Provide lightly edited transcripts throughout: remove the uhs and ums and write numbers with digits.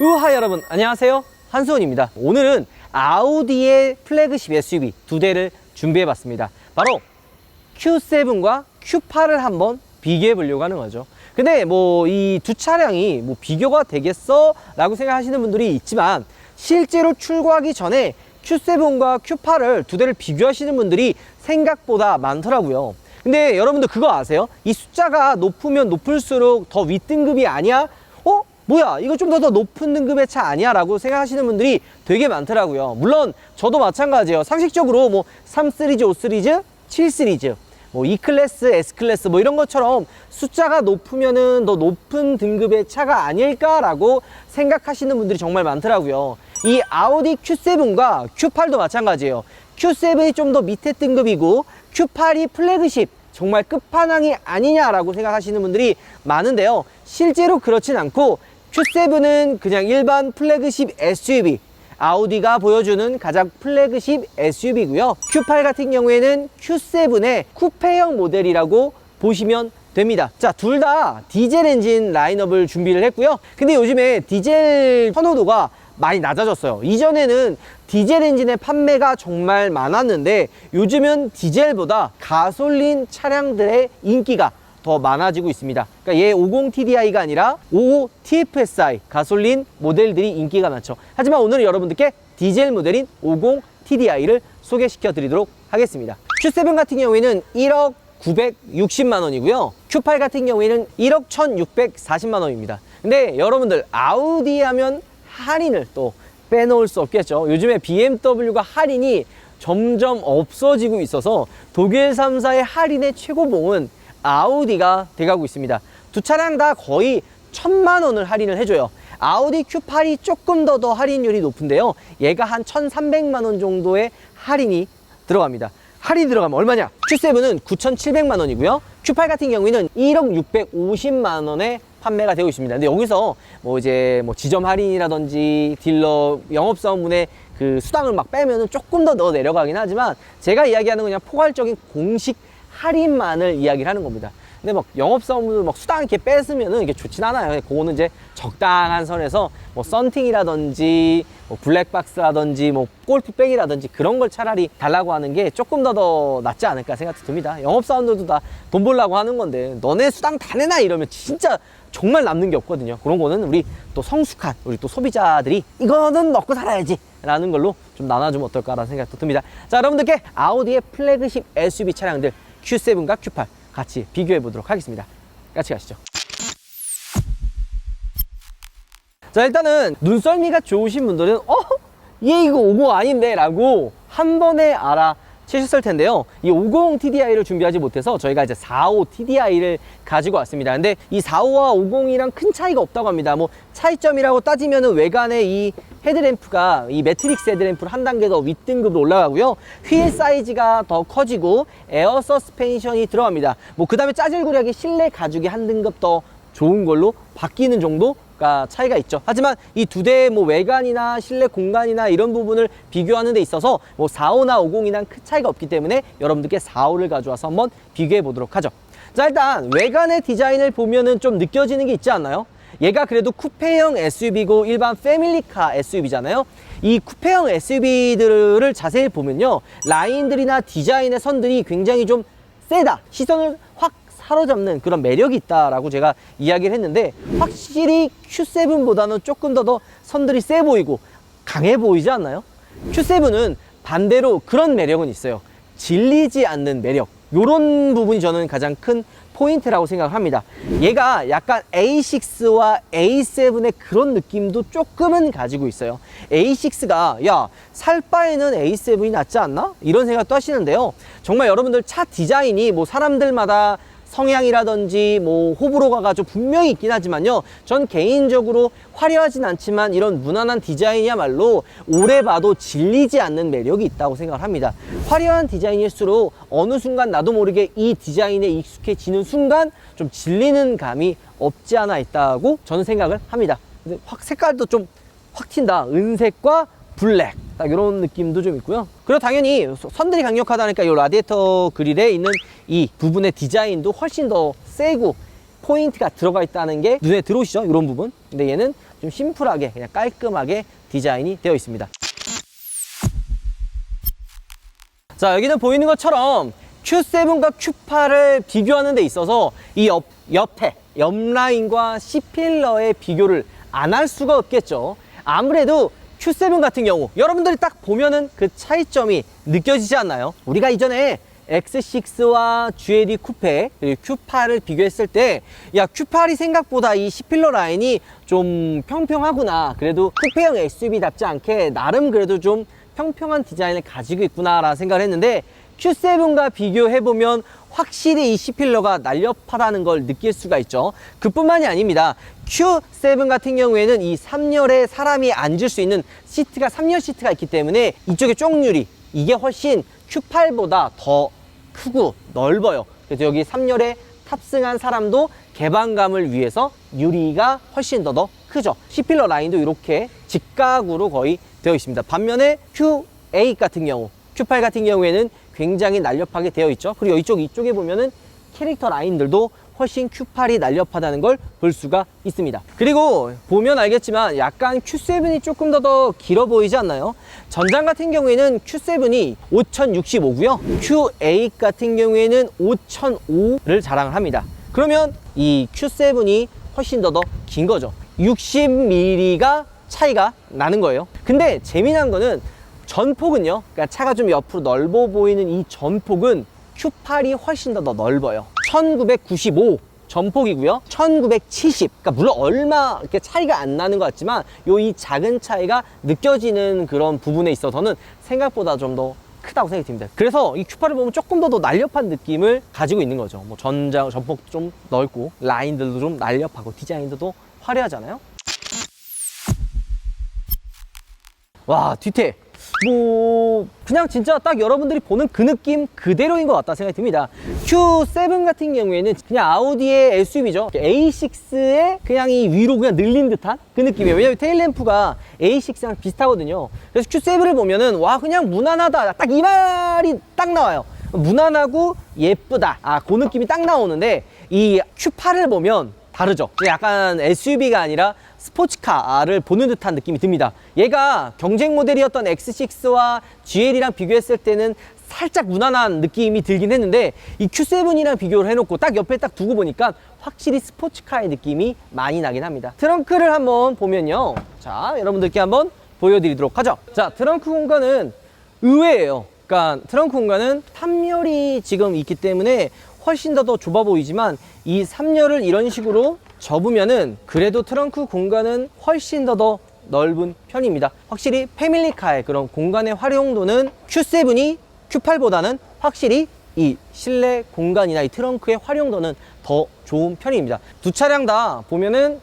우하 여러분 안녕하세요, 한수원입니다. 오늘은 아우디의 플래그십 SUV 두 대를 준비해 봤습니다. 바로 Q7과 Q8을 한번 비교해 보려고 하는 거죠. 근데 뭐 이 두 차량이 뭐 비교가 되겠어? 라고 생각하시는 분들이 있지만 실제로 출고하기 전에 Q7과 Q8을 두 대를 비교하시는 분들이 생각보다 많더라고요. 근데 여러분들 그거 아세요? 이 숫자가 높으면 높을수록 더 윗등급이 아니야? 뭐야 이거 좀 더 높은 등급의 차 아니야? 라고 생각하시는 분들이 되게 많더라고요. 물론 저도 마찬가지예요. 상식적으로 뭐 3시리즈, 5시리즈, 7시리즈 뭐 E클래스, S클래스 뭐 이런 것처럼 숫자가 높으면은 더 높은 등급의 차가 아닐까라고 생각하시는 분들이 정말 많더라고요. 이 아우디 Q7과 Q8도 마찬가지예요. Q7이 좀 더 밑에 등급이고 Q8이 플래그십 정말 끝판왕이 아니냐라고 생각하시는 분들이 많은데요. 실제로 그렇진 않고 Q7은 그냥 일반 플래그십 SUV, 아우디가 보여주는 가장 플래그십 SUV고요. Q8 같은 경우에는 Q7의 쿠페형 모델이라고 보시면 됩니다. 자, 둘 다 디젤 엔진 라인업을 준비를 했고요. 근데 요즘에 디젤 선호도가 많이 낮아졌어요. 이전에는 디젤 엔진의 판매가 정말 많았는데 요즘은 디젤보다 가솔린 차량들의 인기가 더 많아지고 있습니다. 그러니까 얘 50TDI가 아니라 55TFSI 가솔린 모델들이 인기가 많죠. 하지만 오늘은 여러분들께 디젤 모델인 50TDI를 소개시켜 드리도록 하겠습니다. Q7 같은 경우에는 1억 960만 원이고요. Q8 같은 경우에는 1억 1640만 원입니다. 근데 여러분들 아우디 하면 할인을 또 빼놓을 수 없겠죠. 요즘에 BMW가 할인이 점점 없어지고 있어서 독일 3사의 할인의 최고봉은 아우디가 돼가고 있습니다. 두 차량 다 거의 1000만 원을 할인을 해줘요. 아우디 Q8이 조금 더 할인율이 높은데요. 얘가 한 1300만 원 정도의 할인이 들어갑니다. 할인이 들어가면 얼마냐? Q7은 9700만 원이고요. Q8 같은 경우에는 1억 650만 원에 판매가 되고 있습니다. 근데 여기서 뭐 이제 뭐 지점 할인이라든지 딜러 영업사원분의 그 수당을 막 빼면은 조금 더 내려가긴 하지만 제가 이야기하는 건 그냥 포괄적인 공식 할인만을 이야기를 하는 겁니다. 근데 막 영업사원분들 막 수당 이렇게 뺐으면은 이게 좋진 않아요. 그거는 이제 적당한 선에서 뭐 썬팅이라든지 뭐 블랙박스라든지 뭐 골프백이라든지 그런 걸 차라리 달라고 하는 게 조금 더 낫지 않을까 생각이 듭니다. 영업사원들도 다 돈 벌라고 하는 건데 너네 수당 다 내놔 이러면 진짜 정말 남는 게 없거든요. 그런 거는 우리 또 성숙한 우리 또 소비자들이 이거는 먹고 살아야지 라는 걸로 좀 나눠주면 어떨까라는 생각도 듭니다. 자, 여러분들께 아우디의 플래그십 SUV 차량들 Q7과 Q8 같이 비교해 보도록 하겠습니다. 같이 가시죠. 자, 일단은 눈썰미가 좋으신 분들은 얘 이거 50 아닌데 라고 한 번에 알아채셨을 텐데요. 이 50TDI를 준비하지 못해서 저희가 이제 45TDI를 가지고 왔습니다. 근데 이 45와 50이랑 큰 차이가 없다고 합니다. 뭐 차이점이라고 따지면은 외관에 이 헤드램프가 이 매트릭스 헤드램프를 한 단계 더 윗등급으로 올라가고요. 휠 사이즈가 더 커지고 에어 서스펜션이 들어갑니다. 뭐 그 다음에 짜질구력이 실내 가죽이 한 등급 더 좋은 걸로 바뀌는 정도가 차이가 있죠. 하지만 이 두 대의 뭐 외관이나 실내 공간이나 이런 부분을 비교하는 데 있어서 뭐 45나 50이랑 큰 차이가 없기 때문에 여러분들께 45를 가져와서 한번 비교해 보도록 하죠. 자, 일단 외관의 디자인을 보면은 좀 느껴지는 게 있지 않나요? 얘가 그래도 쿠페형 SUV고 일반 패밀리카 SUV잖아요. 이 쿠페형 SUV들을 자세히 보면요, 라인들이나 디자인의 선들이 굉장히 좀 세다, 시선을 확 사로잡는 그런 매력이 있다라고 제가 이야기를 했는데 확실히 Q7보다는 조금 더 선들이 세 보이고 강해 보이지 않나요? Q7은 반대로 그런 매력은 있어요. 질리지 않는 매력, 요런 부분이 저는 가장 큰 포인트라고 생각합니다. 얘가 약간 A6와 A7의 그런 느낌도 조금은 가지고 있어요. A6가 야, 살 바에는 A7이 낫지 않나? 이런 생각도 하시는데요. 정말 여러분들 차 디자인이 뭐 사람들마다 성향이라든지 뭐 호불호가 좀 분명히 있긴 하지만요, 전 개인적으로 화려하진 않지만 이런 무난한 디자인이야말로 오래 봐도 질리지 않는 매력이 있다고 생각을 합니다. 화려한 디자인일수록 어느 순간 나도 모르게 이 디자인에 익숙해지는 순간 좀 질리는 감이 없지 않아 있다고 저는 생각을 합니다. 근데 색깔도 좀 확 튄다. 은색과 블랙, 딱 이런 느낌도 좀 있고요. 그리고 당연히 선들이 강력하다니까 이 라디에이터 그릴에 있는 이 부분의 디자인도 훨씬 더 세고 포인트가 들어가 있다는 게 눈에 들어오시죠? 이런 부분. 근데 얘는 좀 심플하게 그냥 깔끔하게 디자인이 되어 있습니다. 자, 여기는 보이는 것처럼 Q7과 Q8을 비교하는 데 있어서 이 옆에 옆라인과 C필러의 비교를 안 할 수가 없겠죠. 아무래도 Q7 같은 경우 여러분들이 딱 보면은 그 차이점이 느껴지지 않나요? 우리가 이전에 X6와 GLE 쿠페 그리고 Q8을 비교했을 때 야, Q8이 생각보다 이 C필러 라인이 좀 평평하구나, 그래도 쿠페형 SUV답지 않게 나름 그래도 좀 평평한 디자인을 가지고 있구나 라는 생각을 했는데, Q7과 비교해보면 확실히 이 C필러가 날렵하다는 걸 느낄 수가 있죠. 그뿐만이 아닙니다. Q7 같은 경우에는 이 3열에 사람이 앉을 수 있는 시트가 3열 시트가 있기 때문에 이쪽에 쪽유리, 이게 훨씬 Q8보다 더 크고 넓어요. 그래서 여기 3열에 탑승한 사람도 개방감을 위해서 유리가 훨씬 더 크죠. C필러 라인도 이렇게 직각으로 거의 되어 있습니다. 반면에 Q8 같은 경우, Q8 같은 경우에는 굉장히 날렵하게 되어 있죠. 그리고 이쪽에 보면은 캐릭터 라인들도 훨씬 Q8이 날렵하다는 걸 볼 수가 있습니다. 그리고 보면 알겠지만 약간 Q7이 조금 더 길어 보이지 않나요? 전장 같은 경우에는 Q7이 5065고요. Q8 같은 경우에는 5005를 자랑을 합니다. 그러면 이 Q7이 훨씬 더 긴 거죠. 60mm가 차이가 나는 거예요. 근데 재미난 거는 전폭은요, 그러니까 차가 좀 옆으로 넓어 보이는 이 전폭은 Q8이 훨씬 더 넓어요. 1995 전폭이고요. 1970, 그러니까 물론 얼마 이렇게 차이가 안 나는 것 같지만 이 작은 차이가 느껴지는 그런 부분에 있어서는 생각보다 좀 더 크다고 생각이 듭니다. 그래서 이 Q8을 보면 조금 더 날렵한 느낌을 가지고 있는 거죠. 뭐 전폭도 좀 넓고 라인들도 좀 날렵하고 디자인도 화려하잖아요. 와, 뒤태 뭐 그냥 진짜 딱 여러분들이 보는 그 느낌 그대로인 것 같다 생각이 듭니다. Q7 같은 경우에는 그냥 아우디의 SUV죠. A6의 그냥 이 위로 그냥 늘린 듯한 그 느낌이에요. 왜냐면 테일램프가 A6랑 비슷하거든요. 그래서 Q7을 보면은 와, 그냥 무난하다, 딱 이 말이 딱 나와요. 무난하고 예쁘다, 그 느낌이 딱 나오는데 이 Q8을 보면 다르죠. 약간 SUV가 아니라 스포츠카를 보는 듯한 느낌이 듭니다. 얘가 경쟁 모델이었던 X6와 GL이랑 비교했을 때는 살짝 무난한 느낌이 들긴 했는데 이 Q7이랑 비교를 해놓고 딱 옆에 딱 두고 보니까 확실히 스포츠카의 느낌이 많이 나긴 합니다. 트렁크를 한번 보면요, 자, 여러분들께 한번 보여드리도록 하죠. 자, 트렁크 공간은 의외예요. 그러니까 트렁크 공간은 3열이 지금 있기 때문에 훨씬 더 좁아 보이지만 이 3열을 이런 식으로 접으면은 그래도 트렁크 공간은 훨씬 더 넓은 편입니다. 확실히 패밀리카의 그런 공간의 활용도는 Q7이 Q8보다는 확실히 이 실내 공간이나 이 트렁크의 활용도는 더 좋은 편입니다. 두 차량 다 보면은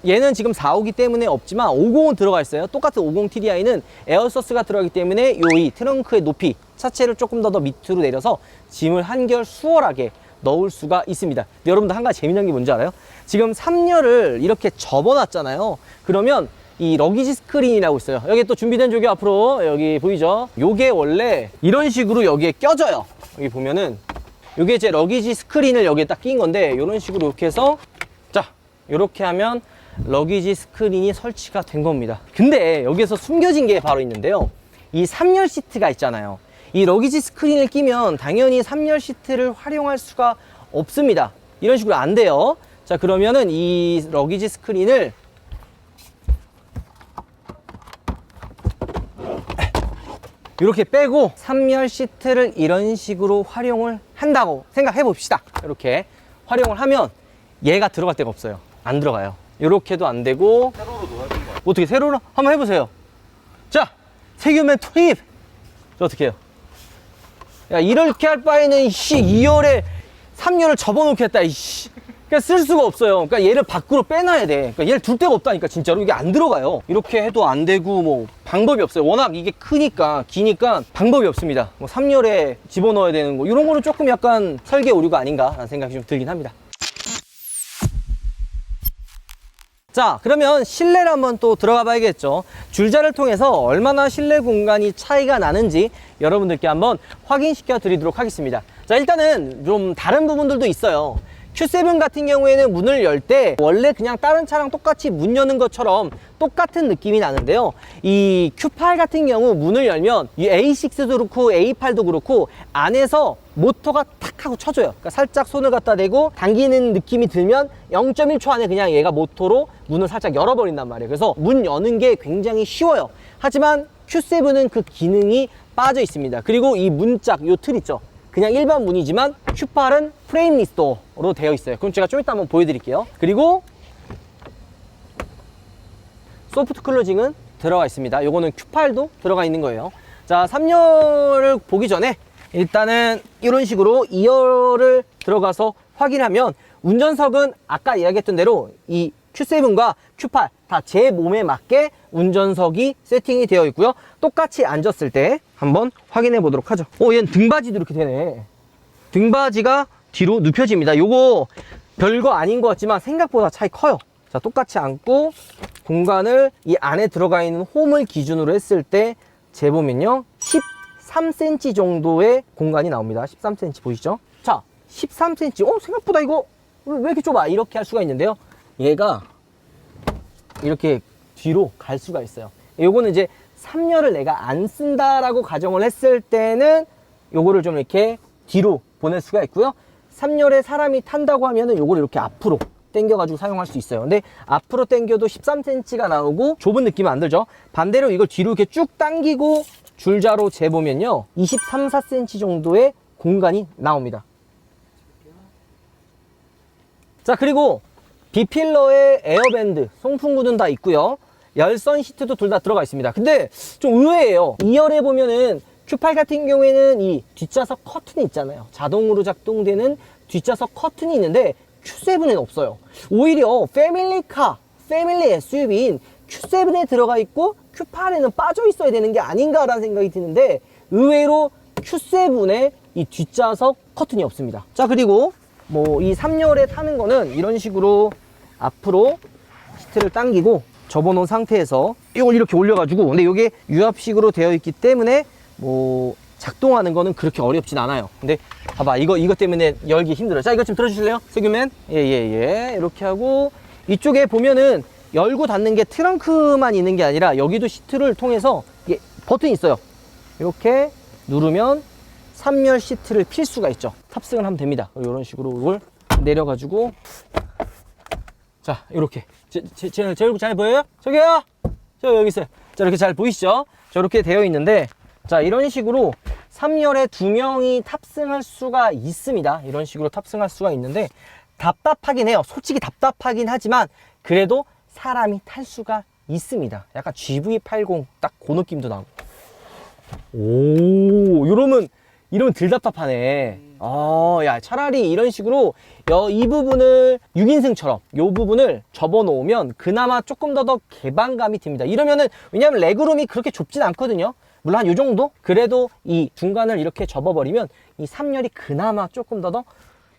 얘는 지금 4호기 때문에 없지만 550은 들어가 있어요. 똑같은 50 TDI는 에어서스가 들어가기 때문에 이 트렁크의 높이 차체를 조금 더 밑으로 내려서 짐을 한결 수월하게 넣을 수가 있습니다. 근데 여러분들 한 가지 재미난 게 뭔지 알아요? 지금 3열을 이렇게 접어놨잖아요. 그러면 이 러기지 스크린이라고 있어요. 여기 또 준비된 조교 앞으로 여기 보이죠? 요게 원래 이런 식으로 여기에 껴져요. 여기 보면은 요게 이제 러기지 스크린을 여기에 딱 낀 건데, 이런 식으로 이렇게 해서 자, 이렇게 하면 러기지 스크린이 설치가 된 겁니다. 근데 여기에서 숨겨진 게 바로 있는데요, 이 3열 시트가 있잖아요. 이 러기지 스크린을 끼면 당연히 3열 시트를 활용할 수가 없습니다. 이런 식으로 안 돼요. 자, 그러면은 이 러기지 스크린을 이렇게 빼고 3열 시트를 이런 식으로 활용을 한다고 생각해 봅시다. 이렇게 활용을 하면 얘가 들어갈 데가 없어요. 안 들어가요. 이렇게도 안 되고. 세로로 놓아야 되는 거야. 어떻게 세로로? 한번 해보세요. 자, 세균맨 투입. 저 어떻게 해요? 야, 이렇게 할 바에는 2열에 3열을 접어놓겠다. 그러니까 쓸 수가 없어요. 그러니까 얘를 밖으로 빼놔야 돼. 그러니까 얘를 둘 데가 없다니까. 진짜로 이게 안 들어가요. 이렇게 해도 안 되고 뭐 방법이 없어요. 워낙 이게 크니까 기니까 방법이 없습니다. 뭐 3열에 집어넣어야 되는 거 이런 거는 조금 약간 설계 오류가 아닌가라는 생각이 좀 들긴 합니다. 자, 그러면 실내를 한번 또 들어가 봐야겠죠. 줄자를 통해서 얼마나 실내 공간이 차이가 나는지 여러분들께 한번 확인시켜 드리도록 하겠습니다. 자, 일단은 좀 다른 부분들도 있어요. Q7 같은 경우에는 문을 열 때 원래 그냥 다른 차랑 똑같이 문 여는 것처럼 똑같은 느낌이 나는데요. 이 Q8 같은 경우 문을 열면 이 A6도 그렇고 A8도 그렇고 안에서 모터가 탁 하고 쳐져요. 그러니까 살짝 손을 갖다 대고 당기는 느낌이 들면 0.1초 안에 그냥 얘가 모터로 문을 살짝 열어버린단 말이에요. 그래서 문 여는 게 굉장히 쉬워요. 하지만 Q7은 그 기능이 빠져 있습니다. 그리고 이 문짝, 요 틀 있죠? 그냥 일반 문이지만 Q8은 프레임리스 도어로 되어 있어요. 그럼 제가 좀 이따 한번 보여드릴게요. 그리고 소프트 클로징은 들어가 있습니다. 요거는 Q8도 들어가 있는 거예요. 자, 3열을 보기 전에 일단은 이런 식으로 2열을 들어가서 확인하면 운전석은 아까 이야기했던 대로 이 Q7과 Q8 다 제 몸에 맞게 운전석이 세팅이 되어 있고요. 똑같이 앉았을 때 한번 확인해 보도록 하죠. 얘는 등받이도 이렇게 되네. 등받이가 뒤로 눕혀집니다. 요거 별거 아닌 것 같지만 생각보다 차이 커요. 자, 똑같이 앉고 공간을 이 안에 들어가 있는 홈을 기준으로 했을 때 재보면요, 13cm 정도의 공간이 나옵니다. 13cm 보이시죠? 자, 13cm. 생각보다 이거 왜 이렇게 좁아? 이렇게 할 수가 있는데요. 얘가 이렇게 뒤로 갈 수가 있어요. 요거는 이제 3열을 내가 안 쓴다라고 가정을 했을 때는 요거를 좀 이렇게 뒤로 보낼 수가 있고요. 3열에 사람이 탄다고 하면은 요거를 이렇게 앞으로 당겨가지고 사용할 수 있어요. 근데 앞으로 당겨도 13cm가 나오고 좁은 느낌은 안 들죠. 반대로 이걸 뒤로 이렇게 쭉 당기고 줄자로 재보면요, 23, 4cm 정도의 공간이 나옵니다. 자, 그리고 B필러에 에어밴드, 송풍구는 다 있고요. 열선 시트도 둘 다 들어가 있습니다. 근데 좀 의외예요. 2열에 보면은 Q8 같은 경우에는 이 뒷좌석 커튼이 있잖아요. 자동으로 작동되는 뒷좌석 커튼이 있는데 Q7에는 없어요. 오히려 패밀리카, 패밀리 SUV인 Q7에 들어가 있고 Q8에는 빠져 있어야 되는 게 아닌가라는 생각이 드는데 의외로 Q7에 이 뒷좌석 커튼이 없습니다. 자, 그리고 뭐 이 3열에 타는 거는 이런 식으로 앞으로 시트를 당기고 접어놓은 상태에서 이걸 이렇게 올려가지고, 근데 이게 유압식으로 되어 있기 때문에 뭐 작동하는 거는 그렇게 어렵진 않아요. 근데 봐봐, 이것 때문에 열기 힘들어요. 자, 이거 좀 들어주실래요? 세규맨? 예. 이렇게 하고 이쪽에 보면은 열고 닫는 게 트렁크만 있는 게 아니라 여기도 시트를 통해서 이게 버튼이 있어요. 이렇게 누르면 3열 시트를 필 수가 있죠. 탑승을 하면 됩니다. 이런 식으로 이걸 내려가지고, 자, 이렇게 제 얼굴 잘 보여요? 저기요, 저 여기 있어요. 자, 이렇게 잘 보이시죠? 저렇게 되어 있는데, 자, 이런 식으로 3열에 2명이 탑승할 수가 있습니다. 이런 식으로 탑승할 수가 있는데 답답하긴 해요. 솔직히 답답하긴 하지만 그래도 사람이 탈 수가 있습니다. 약간 GV80 딱 그 느낌도 나고. 이러면 덜 답답하네. 야, 차라리 이런 식으로 이 부분을 6인승처럼 이 부분을 접어 놓으면 그나마 조금 더 개방감이 듭니다. 이러면은, 왜냐면 레그룸이 그렇게 좁진 않거든요. 물론 한 요 정도? 그래도 이 중간을 이렇게 접어버리면 이 3열이 그나마 조금 더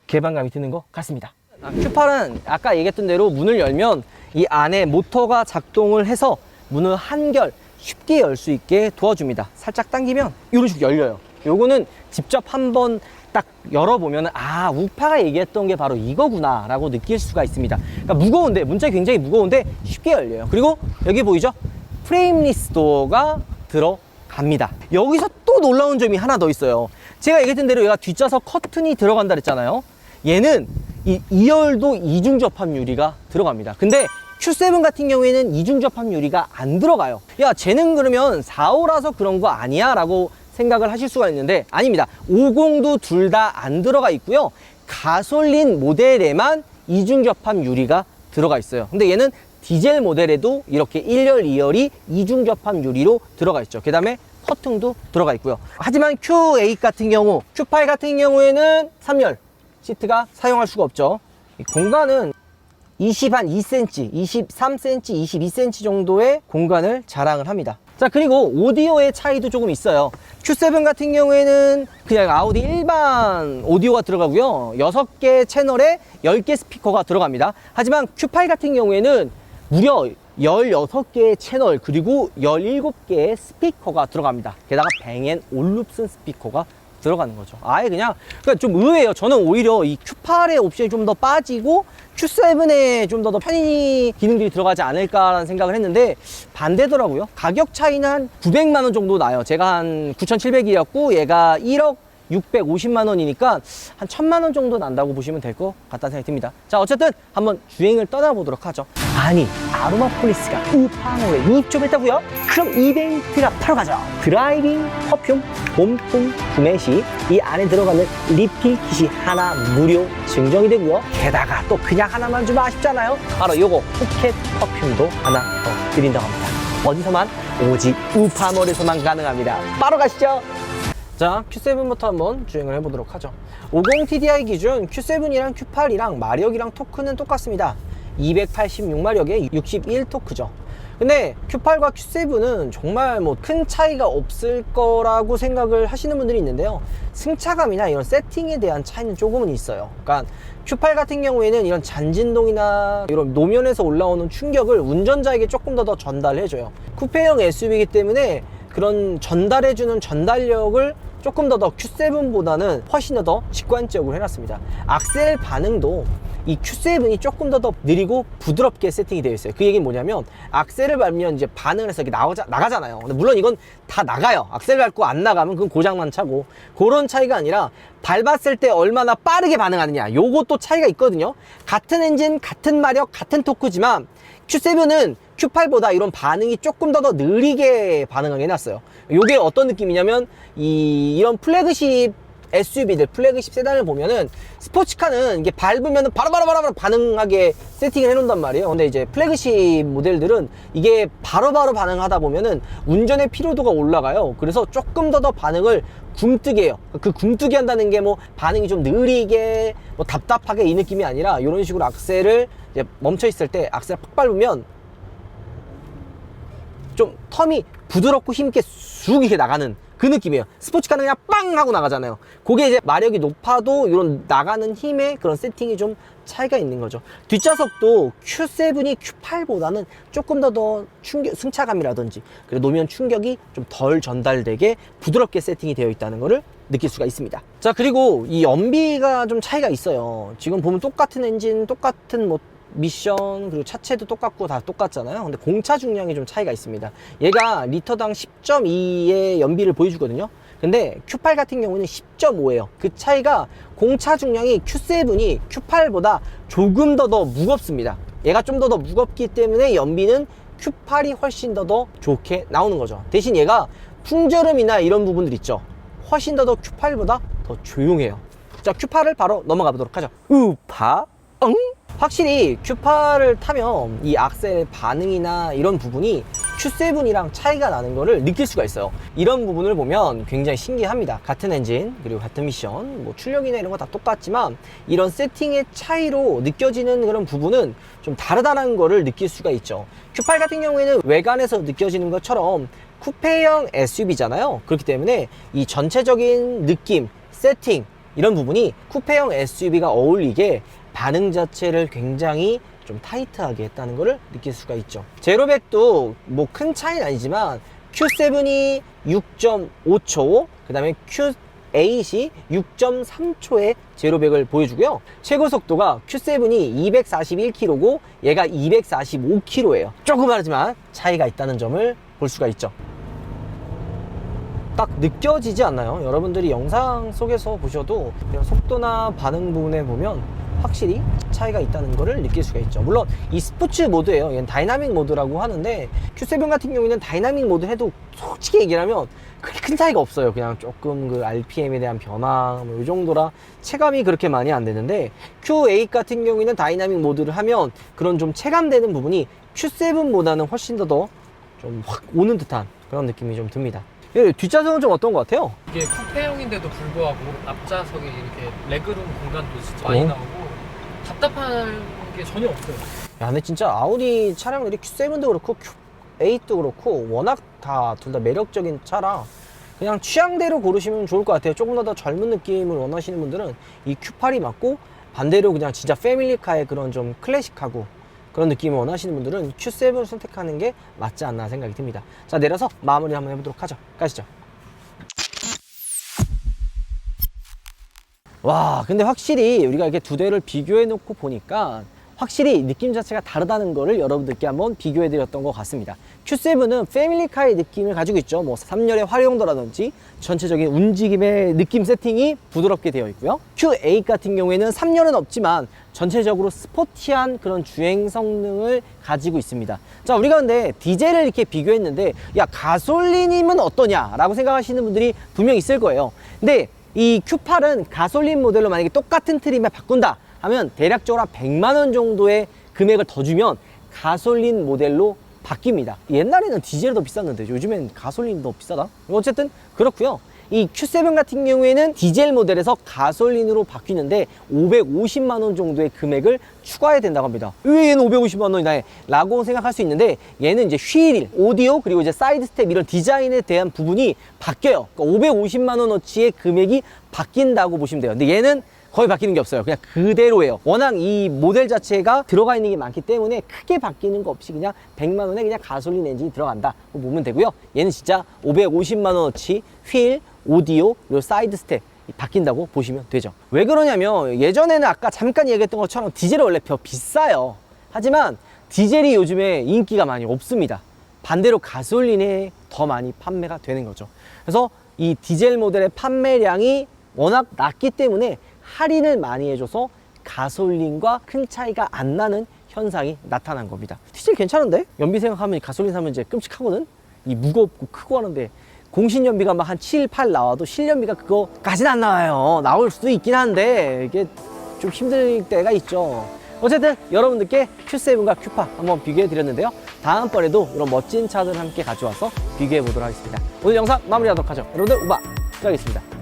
개방감이 드는 것 같습니다. Q8은 아까 얘기했던 대로 문을 열면 이 안에 모터가 작동을 해서 문을 한결 쉽게 열 수 있게 도와줍니다. 살짝 당기면 이런 식으로 열려요. 요거는 직접 한번 딱 열어보면 우파가 얘기했던 게 바로 이거구나 라고 느낄 수가 있습니다. 그러니까 무거운데, 문짝이 굉장히 무거운데 쉽게 열려요. 그리고 여기 보이죠? 프레임리스 도어가 들어갑니다. 여기서 또 놀라운 점이 하나 더 있어요. 제가 얘기했던 대로 얘가 뒷좌석 커튼이 들어간다 그랬잖아요. 얘는 이 2열도 이중 접합 유리가 들어갑니다. 근데 Q7 같은 경우에는 이중 접합 유리가 안 들어가요. 야, 쟤는 그러면 4호라서 그런 거 아니야? 라고 생각을 하실 수가 있는데 아닙니다. 50도 둘 다 안 들어가 있고요. 가솔린 모델에만 이중 접합 유리가 들어가 있어요. 근데 얘는 디젤 모델에도 이렇게 1열, 2열이 이중 접합 유리로 들어가 있죠. 그 다음에 커튼도 들어가 있고요. 하지만 Q8 같은 경우, Q8 같은 경우에는 3열 시트가 사용할 수가 없죠. 공간은 22cm, 23cm, 22cm 정도의 공간을 자랑을 합니다. 자, 그리고 오디오의 차이도 조금 있어요. Q7 같은 경우에는 그냥 아우디 일반 오디오가 들어가고요. 6개 채널에 10개 스피커가 들어갑니다. 하지만 Q8 같은 경우에는 무려 16개의 채널 그리고 17개의 스피커가 들어갑니다. 게다가 뱅앤올룹슨 스피커가 들어가는 거죠. 아예 그러니까 좀 의외예요. 저는 오히려 이 Q8의 옵션이 좀 더 빠지고 Q7에 좀 더 편의 기능들이 들어가지 않을까라는 생각을 했는데 반대더라고요. 가격 차이는 한 900만 원 정도 나요. 제가 한 9,700이었고 얘가 1억 650만 원이니까 한 1000만 원 정도 난다고 보시면 될 것 같다는 생각이 듭니다. 자, 어쨌든 한번 주행을 떠나보도록 하죠. 아니, 아로마폴리스가 우파몰에 입점했다고요? 그럼 이벤트가 바로 가죠. 드라이빙 퍼퓸 봄품 구매 시 이 안에 들어가는 리필 킷이 하나 무료 증정이 되고요. 게다가 또 그냥 하나만 주면 아쉽잖아요. 바로 요거 포켓 퍼퓸도 하나 더 드린다고 합니다. 어디서만? 오직 우파몰에서만 가능합니다. 바로 가시죠. 자, Q7부터 한번 주행을 해보도록 하죠. 50TDI 기준 Q7이랑 Q8이랑 마력이랑 토크는 똑같습니다. 286마력에 61토크죠. 근데 Q8과 Q7은 정말 뭐 큰 차이가 없을 거라고 생각을 하시는 분들이 있는데요. 승차감이나 이런 세팅에 대한 차이는 조금은 있어요. 그러니까 Q8 같은 경우에는 이런 잔진동이나 이런 노면에서 올라오는 충격을 운전자에게 조금 더 전달해줘요. 쿠페형 SUV이기 때문에 그런 전달해주는 전달력을 조금 더 Q7보다는 훨씬 더 직관적으로 해놨습니다. 악셀 반응도 이 Q7이 조금 더 느리고 부드럽게 세팅이 되어 있어요. 그 얘기는 뭐냐면 악셀을 밟으면 이제 반응을 해서 이렇게 나가잖아요. 근데 물론 이건 다 나가요. 악셀 밟고 안 나가면 그건 고장난 차고, 그런 차이가 아니라 밟았을 때 얼마나 빠르게 반응하느냐, 요것도 차이가 있거든요. 같은 엔진, 같은 마력, 같은 토크지만 Q7은 Q8보다 이런 반응이 조금 더 느리게 반응하게 해놨어요. 요게 어떤 느낌이냐면 이런 플래그십 SUV들, 플래그십 세단을 보면은 스포츠카는 이게 밟으면 바로바로 반응하게 세팅을 해놓는단 말이에요. 근데 이제 플래그십 모델들은 이게 바로바로 반응하다 보면은 운전의 피로도가 올라가요. 그래서 조금 더 반응을 굼뜨게 해요. 그 굼뜨게 한다는 게 뭐 반응이 좀 느리게 뭐 답답하게 이 느낌이 아니라 이런 식으로 악셀을 이제 멈춰 있을 때 악셀을 팍 밟으면 좀 텀이 부드럽고 힘있게 쑥 이렇게 나가는 그 느낌이에요. 스포츠카는 그냥 빵 하고 나가잖아요. 그게 이제 마력이 높아도 이런 나가는 힘의 그런 세팅이 좀 차이가 있는 거죠. 뒷좌석도 Q7이 Q8보다는 조금 더 승차감이라든지 그리고 노면 충격이 좀 덜 전달되게 부드럽게 세팅이 되어 있다는 것을 느낄 수가 있습니다. 자, 그리고 이 연비가 좀 차이가 있어요. 지금 보면 똑같은 엔진, 똑같은 뭐 미션, 그리고 차체도 똑같고 다 똑같잖아요. 근데 공차 중량이 좀 차이가 있습니다. 얘가 리터당 10.2의 연비를 보여주거든요. 근데 Q8 같은 경우는 10.5예요. 그 차이가 공차 중량이 Q7이 Q8보다 조금 더 무겁습니다. 얘가 좀 더 무겁기 때문에 연비는 Q8이 훨씬 더 좋게 나오는 거죠. 대신 얘가 풍절음이나 이런 부분들 있죠. 훨씬 더 Q8보다 더 조용해요. 자, Q8을 바로 넘어가 보도록 하죠. 우파 응? 확실히 Q8을 타면 이 악셀 반응이나 이런 부분이 Q7이랑 차이가 나는 거를 느낄 수가 있어요. 이런 부분을 보면 굉장히 신기합니다. 같은 엔진, 그리고 같은 미션, 뭐 출력이나 이런 거 다 똑같지만 이런 세팅의 차이로 느껴지는 그런 부분은 좀 다르다는 거를 느낄 수가 있죠. Q8 같은 경우에는 외관에서 느껴지는 것처럼 쿠페형 SUV잖아요. 그렇기 때문에 이 전체적인 느낌, 세팅 이런 부분이 쿠페형 SUV가 어울리게 반응 자체를 굉장히 좀 타이트하게 했다는 것을 느낄 수가 있죠. 제로백도 뭐 큰 차이는 아니지만 Q7이 6.5초, 그 다음에 Q8이 6.3초의 제로백을 보여주고요. 최고 속도가 Q7이 241km고 얘가 245km예요. 조그마하지만 차이가 있다는 점을 볼 수가 있죠. 딱 느껴지지 않나요? 여러분들이 영상 속에서 보셔도 속도나 반응 부분에 보면 확실히 차이가 있다는 것을 느낄 수가 있죠. 물론 이 스포츠 모드예요. 얘는 다이나믹 모드라고 하는데 Q7 같은 경우에는 다이나믹 모드 해도 솔직히 얘기하면 그렇게 큰 차이가 없어요. 그냥 조금 그 RPM에 대한 변화 뭐 이 정도라 체감이 그렇게 많이 안 되는데 Q8 같은 경우에는 다이나믹 모드를 하면 그런 좀 체감되는 부분이 Q7보다는 훨씬 더 좀 확 오는 듯한 그런 느낌이 좀 듭니다. 뒷좌석은 좀 어떤 것 같아요? 이게 쿠페형인데도 불구하고 앞좌석에 이렇게 레그룸 공간도 진짜 많이 나오고 답답한 게 전혀 없어요. 야, 근데 진짜 아우디 차량들이 Q7도 그렇고 Q8도 그렇고 워낙 다 둘 다 매력적인 차라 그냥 취향대로 고르시면 좋을 것 같아요. 조금 더 젊은 느낌을 원하시는 분들은 이 Q8이 맞고, 반대로 그냥 진짜 패밀리카의 그런 좀 클래식하고 그런 느낌을 원하시는 분들은 Q7을 선택하는 게 맞지 않나 생각이 듭니다. 자, 내려서 마무리 한번 해보도록 하죠. 가시죠. 와, 근데 확실히 우리가 이렇게 두 대를 비교해 놓고 보니까 확실히 느낌 자체가 다르다는 거를 여러분들께 한번 비교해 드렸던 것 같습니다. Q7은 패밀리카의 느낌을 가지고 있죠. 뭐 3열의 활용도라든지 전체적인 움직임의 느낌 세팅이 부드럽게 되어 있고요. Q8 같은 경우에는 3열은 없지만 전체적으로 스포티한 그런 주행 성능을 가지고 있습니다. 자, 우리가 근데 디젤을 이렇게 비교했는데 야, 가솔린이면 어떠냐 라고 생각하시는 분들이 분명 있을 거예요. 근데 이 Q8은 가솔린 모델로 만약에 똑같은 트림에 바꾼다 하면 대략적으로 한 100만 원 정도의 금액을 더 주면 가솔린 모델로 바뀝니다. 옛날에는 디젤이 더 비쌌는데 요즘엔 가솔린이 더 비싸다? 어쨌든 그렇고요. 이 Q7 같은 경우에는 디젤 모델에서 가솔린으로 바뀌는데 550만 원 정도의 금액을 추가해야 된다고 합니다. 왜 얘는 550만 원이나 해? 라고 생각할 수 있는데 얘는 이제 휠, 오디오, 그리고 이제 사이드 스텝 이런 디자인에 대한 부분이 바뀌어요. 그러니까 550만 원어치의 금액이 바뀐다고 보시면 돼요. 근데 얘는 거의 바뀌는 게 없어요. 그냥 그대로예요. 워낙 이 모델 자체가 들어가 있는 게 많기 때문에 크게 바뀌는 거 없이 그냥 100만 원에 그냥 가솔린 엔진이 들어간다 보면 되고요. 얘는 진짜 550만 원어치 휠, 오디오, 그리고 사이드 스텝 바뀐다고 보시면 되죠. 왜 그러냐면 예전에는 아까 잠깐 얘기했던 것처럼 디젤이 원래 더 비싸요. 하지만 디젤이 요즘에 인기가 많이 없습니다. 반대로 가솔린에 더 많이 판매가 되는 거죠. 그래서 이 디젤 모델의 판매량이 워낙 낮기 때문에 할인을 많이 해줘서 가솔린과 큰 차이가 안 나는 현상이 나타난 겁니다. 디젤 괜찮은데? 연비 생각하면 가솔린 사면 이제 끔찍하거든? 이 무겁고 크고 하는데 공신연비가 막 한 7, 8 나와도 실연비가 그거까지는 안 나와요. 나올 수도 있긴 한데 이게 좀 힘들 때가 있죠. 어쨌든 여러분들께 Q7과 Q8 한번 비교해 드렸는데요. 다음번에도 이런 멋진 차들 함께 가져와서 비교해 보도록 하겠습니다. 오늘 영상 마무리하도록 하죠. 여러분들 우바 시작하겠습니다.